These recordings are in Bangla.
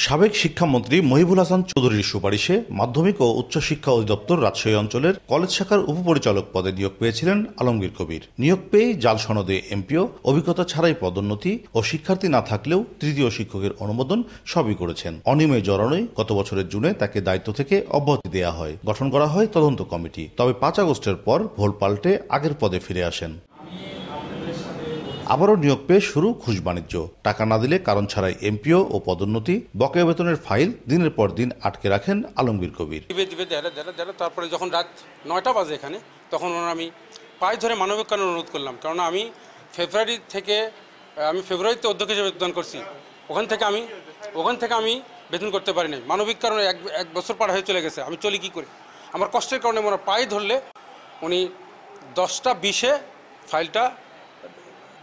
সাবেক শিক্ষামন্ত্রী মহিবুল হাসান চৌধুরীর সুপারিশে মাধ্যমিক ও উচ্চশিক্ষা অধিদপ্তর রাজশাহী অঞ্চলের কলেজ শাখার উপপরিচালক পদে নিয়োগ পেয়েছিলেন আলমগীর কবির। নিয়োগ পেয়ে জাল সনদে এমপিও, অভিজ্ঞতা ছাড়াই পদোন্নতি ও শিক্ষার্থী না থাকলেও তৃতীয় শিক্ষকের অনুমোদন সবই করেছেন। অনিয়মে জড়ানোয় গত বছরের জুনে তাকে দায়িত্ব থেকে অব্যাহতি দেওয়া হয়। গঠন করা হয় তদন্ত কমিটি। তবে ৫ আগস্টের পর ভোল পাল্টে আগের পদে ফিরে আসেন। আবারও নিয়োগ পেয়ে শুরু ঘুষ বাণিজ্য। টাকা না দিলে কারণ ছাড়াই এমপিও ও পদোন্নতি, বকেয়া বেতনের ফাইল দিনের পর দিন আটকে রাখেন আলমগীর কবির। তারপরে যখন রাত ৯টা বাজে এখানে, তখন আমি পায়ে ধরে মানবিক কারণে অনুরোধ করলাম, কারণ আমি ফেব্রুয়ারিতে অধ্যক্ষ হিসেবে বেতন করছি। ওখান থেকে আমি বেতন করতে পারি নাই। মানবিক কারণে এক বছর পার হয়ে চলে গেছে। আমি চলি কী করে? আমার কষ্টের কারণে ওনার পায়ে ধরলে উনি 10টা 20-এ ফাইলটা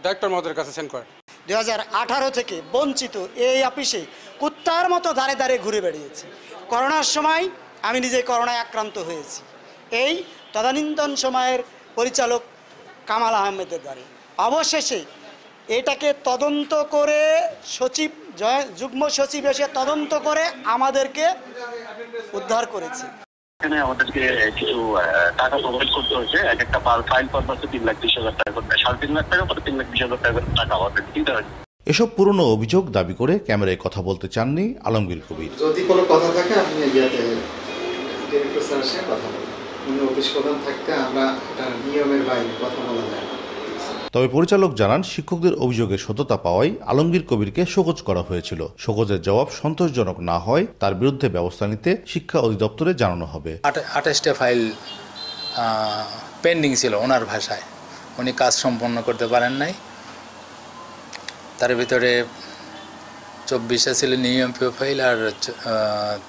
ডাইরেক্টর মহোদয়ের কাছে সেন্ড করেন। 2018 থেকে বঞ্চিত এই অফিসে কুত্তার মতো দাঁড়ে দাঁড়িয়ে ঘুরে বেড়িয়েছি। করোনার সময় আমি নিজে করোনায় আক্রান্ত হয়েছি এই তদানীন্তন সময়ের পরিচালক কামাল আহমেদের দ্বারে। অবশেষে এটাকে তদন্ত করে যুগ্ম সচিব এসে তদন্ত করে আমাদেরকে উদ্ধার করেছে। এখানে আমাদেরকে কিছু টাকা প্রোভাইড করতে হয়েছে। একটা ফাইল পারপাসে 3,20,000 টাকা করে, 3.5 লাখ টাকা করে 3,20,000 টাকা আমাদের দিতে হয়। এসব পুরনো অভিযোগ দাবি করে ক্যামেরায় কথা বলতে চাননি আলমগীর কবির। যদি কোনো কথা থাকে আপনি ডিরেক্টর স্যারের সাথে কথা বলুন। উনি অফিস প্রধান থাকতে আমরা এটা নিয়মের বাইরে কথা বলা যায় না। তবে পরিচালক জানান, শিক্ষকদের অভিযোগের সত্যতা পাওয়ায় আলমগীর কবিরকে শোকজ করা হয়েছিল। শোকজের জবাব সন্তোষজনক না হয় তার বিরুদ্ধে ব্যবস্থা নিতে শিক্ষা অধিদপ্তরে জানানো হবে। 28টা ফাইল পেন্ডিং ছিল ওনার ভাষায়, উনি কাজ সম্পন্ন করতে পারেন নাই। তার ভিতরে 24টা ছিল নিউ এমপিও ফাইল আর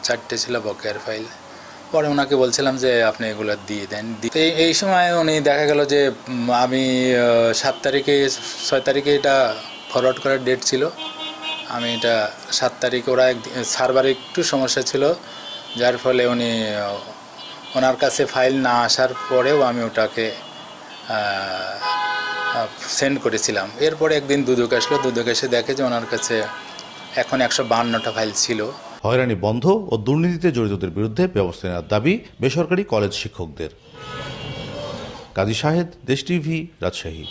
4টে ছিল বকেয়ার ফাইল। পরে ওনাকে বলছিলাম যে আপনি এগুলো দিয়ে দেন। এই সময় উনি দেখা গেল যে আমি 6 তারিখে এটা ফরওয়ার্ড করার ডেট ছিল। আমি এটা 7 তারিখে, ওরা সার্ভারে একটু সমস্যা ছিল, যার ফলে ওনার কাছে ফাইল না আসার পরেও আমি ওটাকে সেন্ড করেছিলাম। এরপরে একদিন দুদক আসলো, দুদক এসে দেখে যে ওনার কাছে এখন 152টা ফাইল ছিল। হয়রানি বন্ধ ও দুর্নীতিতে জড়িতদের বিরুদ্ধে ব্যবস্থা নেওয়ার দাবি বেসরকারি কলেজ শিক্ষকদের। কাজী শাহেদ, দেশ টিভি, রাজশাহী।